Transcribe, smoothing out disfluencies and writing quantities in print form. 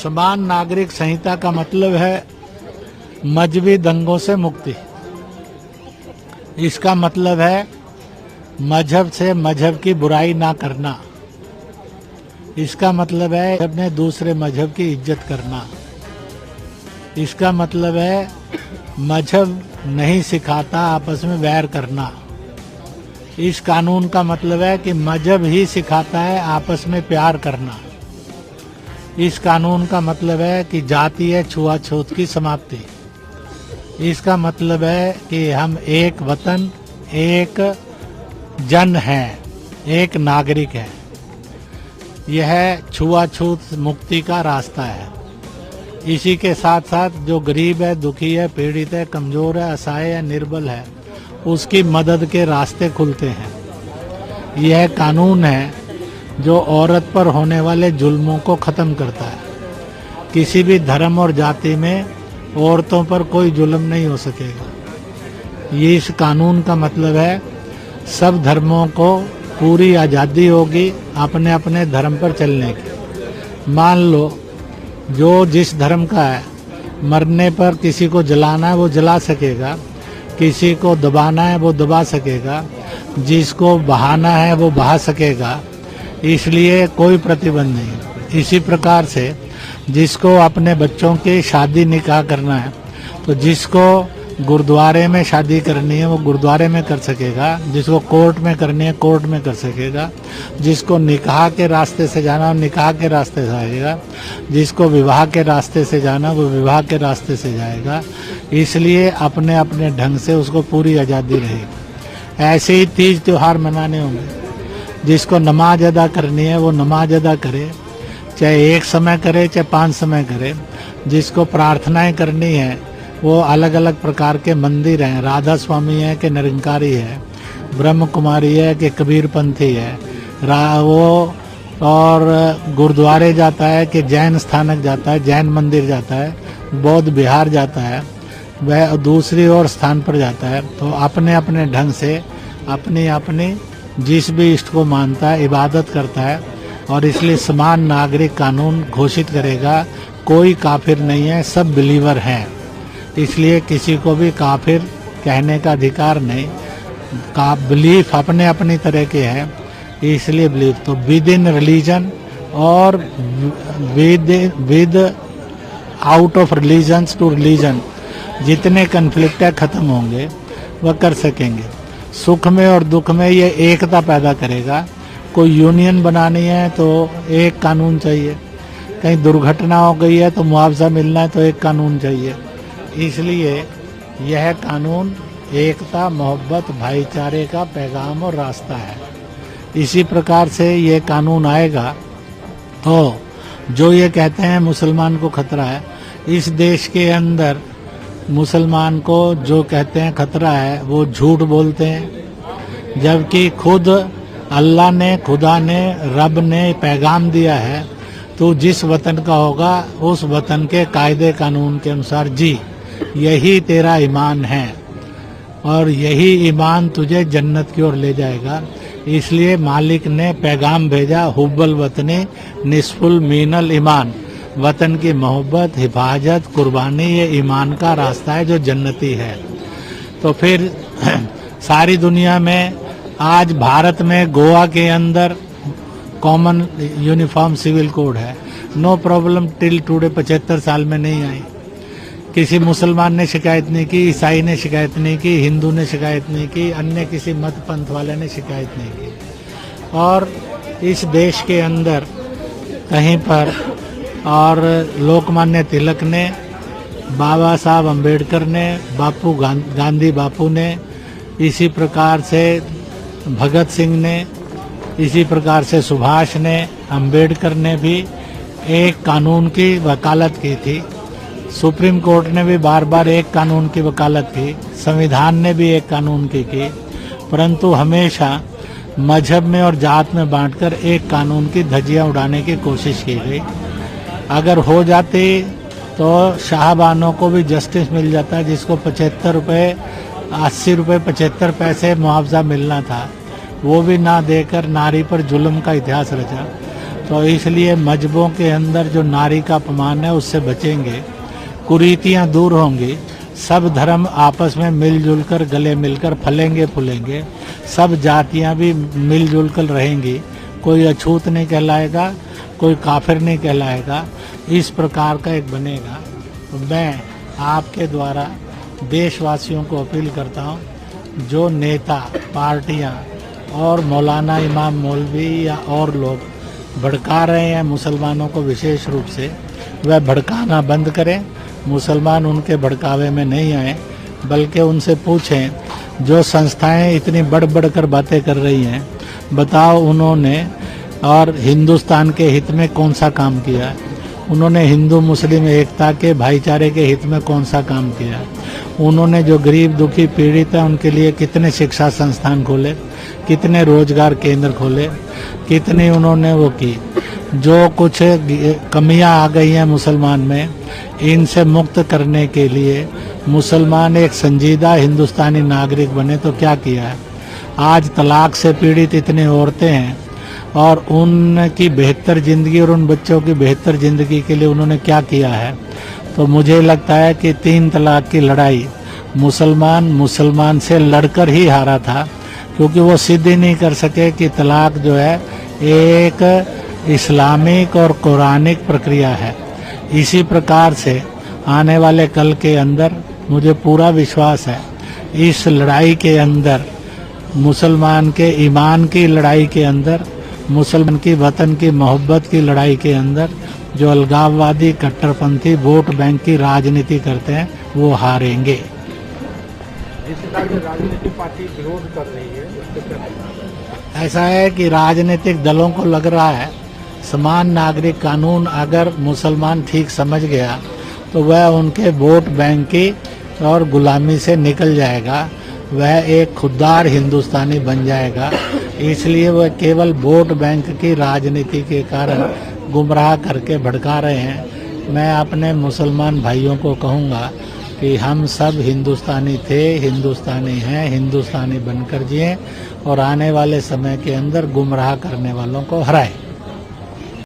समान नागरिक संहिता का मतलब है मजहबी दंगों से मुक्ति। इसका मतलब है मजहब से मजहब की बुराई ना करना। इसका मतलब है अपने दूसरे मजहब की इज्जत करना। इसका मतलब है मजहब नहीं सिखाता आपस में वैर करना। इस कानून का मतलब है कि मजहब ही सिखाता है आपस में प्यार करना। इस कानून का मतलब है कि जातीय छुआछूत की समाप्ति। इसका मतलब है कि हम एक वतन, एक जन हैं, एक नागरिक हैं। यह छुआछूत मुक्ति का रास्ता है। इसी के साथ साथ जो गरीब है, दुखी है, पीड़ित है, कमजोर है, असहाय है, निर्बल है, उसकी मदद के रास्ते खुलते हैं। यह कानून है जो औरत पर होने वाले जुल्मों को खत्म करता है। किसी भी धर्म और जाति में औरतों पर कोई जुल्म नहीं हो सकेगा। ये इस कानून का मतलब है सब धर्मों को पूरी आज़ादी होगी अपने अपने धर्म पर चलने की। मान लो जो जिस धर्म का है, मरने पर किसी को जलाना है वो जला सकेगा, किसी को दबाना है वो दबा सकेगा, जिसको बहाना है वो बहा सकेगा। इसलिए कोई प्रतिबंध नहीं। इसी प्रकार से जिसको अपने बच्चों की शादी निकाह करना है तो जिसको गुरुद्वारे में शादी करनी है वो गुरुद्वारे में कर सकेगा, जिसको कोर्ट में करनी है कोर्ट में कर सकेगा, जिसको निकाह के रास्ते से जाना हो निकाह के रास्ते से जाएगा, जिसको विवाह के रास्ते से जाना वो विवाह के रास्ते से जाएगा। इसलिए अपने अपने ढंग से उसको पूरी आज़ादी रहेगी। ऐसे ही तीज त्योहार मनाने होंगे। जिसको नमाज अदा करनी है वो नमाज अदा करे, चाहे एक समय करे चाहे 5 समय करे। जिसको प्रार्थनाएं करनी है वो अलग अलग प्रकार के मंदिर हैं, राधा स्वामी है कि निरंकारी है, ब्रह्म कुमारी है कि कबीर पंथी है, वो और गुरुद्वारे जाता है कि जैन स्थानक जाता है, जैन मंदिर जाता है, बौद्ध विहार जाता है, वह दूसरी और स्थान पर जाता है। तो अपने अपने ढंग से अपनी अपनी जिस भी इष्ट को मानता है इबादत करता है। और इसलिए समान नागरिक कानून घोषित करेगा। कोई काफिर नहीं है, सब बिलीवर हैं। इसलिए किसी को भी काफिर कहने का अधिकार नहीं। का बिलीफ अपने अपनी तरह के हैं, इसलिए बिलीफ। तो विद इन रिलीजन और without of religions to religion जितने कन्फ्लिक्ट है खत्म होंगे, वह कर सकेंगे। सुख में और दुख में ये एकता पैदा करेगा। कोई यूनियन बनानी है तो एक कानून चाहिए, कहीं दुर्घटना हो गई है तो मुआवजा मिलना है तो एक कानून चाहिए। इसलिए यह कानून एकता, मोहब्बत, भाईचारे का पैगाम और रास्ता है। इसी प्रकार से ये कानून आएगा तो जो ये कहते हैं मुसलमान को खतरा है, इस देश के अंदर मुसलमान को जो कहते हैं खतरा है वो झूठ बोलते हैं। जबकि खुद अल्लाह ने, खुदा ने, रब ने पैगाम दिया है तो जिस वतन का होगा उस वतन के कायदे कानून के अनुसार जी, यही तेरा ईमान है और यही ईमान तुझे जन्नत की ओर ले जाएगा। इसलिए मालिक ने पैगाम भेजा, हुब्बल वतनी निस्फुल मीनल ईमान। वतन की मोहब्बत, हिफाजत, कुर्बानी ये ईमान का रास्ता है जो जन्नती है। तो फिर सारी दुनिया में आज भारत में गोवा के अंदर कॉमन यूनिफॉर्म सिविल कोड है। नो प्रॉब्लम टिल टुडे, 75 साल में नहीं आई। किसी मुसलमान ने शिकायत नहीं की, ईसाई ने शिकायत नहीं की, हिंदू ने शिकायत नहीं की, अन्य किसी मत पंथ वाले ने शिकायत नहीं की। और इस देश के अंदर कहीं पर और लोकमान्य तिलक ने, बाबा साहब अम्बेडकर ने, बापू गांधी बापू ने, इसी प्रकार से भगत सिंह ने, इसी प्रकार से सुभाष ने, अम्बेडकर ने भी एक कानून की वकालत की थी। सुप्रीम कोर्ट ने भी बार बार एक कानून की वकालत की, संविधान ने भी एक कानून की परंतु हमेशा मजहब में और जात में बांटकर एक कानून की धज्जियां उड़ाने की कोशिश की गई। अगर हो जाती तो शाहबानों को भी जस्टिस मिल जाता, जिसको 75 रुपये, 80 रुपये 75 पैसे मुआवजा मिलना था, वो भी ना देकर नारी पर जुल्म का इतिहास रचा। तो इसलिए मजहबों के अंदर जो नारी का अपमान है उससे बचेंगे, कुरीतियां दूर होंगी, सब धर्म आपस में मिलजुल कर गले मिलकर फलेंगे फूलेंगे, सब जातियां भी मिलजुल कर रहेंगी, कोई अछूत नहीं कहलाएगा, कोई काफिर नहीं कहलाएगा। इस प्रकार का एक बनेगा। तो मैं आपके द्वारा देशवासियों को अपील करता हूँ, जो नेता पार्टियां और मौलाना इमाम मौलवी या और लोग भड़का रहे हैं मुसलमानों को विशेष रूप से, वह भड़काना बंद करें। मुसलमान उनके भड़कावे में नहीं आए, बल्कि उनसे पूछें जो संस्थाएं इतनी बढ़ बढ़ कर बातें कर रही हैं, बताओ उन्होंने और हिंदुस्तान के हित में कौन सा काम किया है, उन्होंने हिंदू मुस्लिम एकता के भाईचारे के हित में कौन सा काम किया, उन्होंने जो गरीब दुखी पीड़ित है उनके लिए कितने शिक्षा संस्थान खोले, कितने रोजगार केंद्र खोले, कितनी उन्होंने वो की। जो कुछ कमियां आ गई हैं मुसलमान में, इनसे मुक्त करने के लिए मुसलमान एक संजीदा हिंदुस्तानी नागरिक बने तो क्या किया है। आज तलाक से पीड़ित इतनी औरतें हैं और उनकी बेहतर जिंदगी और उन बच्चों की बेहतर जिंदगी के लिए उन्होंने क्या किया है। तो मुझे लगता है कि 3 तलाक की लड़ाई मुसलमान से लड़कर ही हारा था, क्योंकि वो सिद्ध ही नहीं कर सके कि तलाक जो है एक इस्लामिक और कुरानिक प्रक्रिया है। इसी प्रकार से आने वाले कल के अंदर मुझे पूरा विश्वास है, इस लड़ाई के अंदर मुसलमान के ईमान की लड़ाई के अंदर, मुसलमान की वतन की मोहब्बत की लड़ाई के अंदर जो अलगाववादी कट्टरपंथी वोट बैंक की राजनीति करते हैं वो हारेंगे। जिस प्रकार की राजनीतिक पार्टी विरोध कर रही है, उसको क्या? ऐसा है कि राजनीतिक दलों को लग रहा है समान नागरिक कानून अगर मुसलमान ठीक समझ गया तो वह उनके वोट बैंक की और गुलामी से निकल जाएगा, वह एक खुददार हिंदुस्तानी बन जाएगा। इसलिए वह केवल वोट बैंक की राजनीति के कारण गुमराह करके भड़का रहे हैं। मैं अपने मुसलमान भाइयों को कहूँगा कि हम सब हिंदुस्तानी थे, हिंदुस्तानी हैं, हिंदुस्तानी बनकर जिएं और आने वाले समय के अंदर गुमराह करने वालों को हराएं।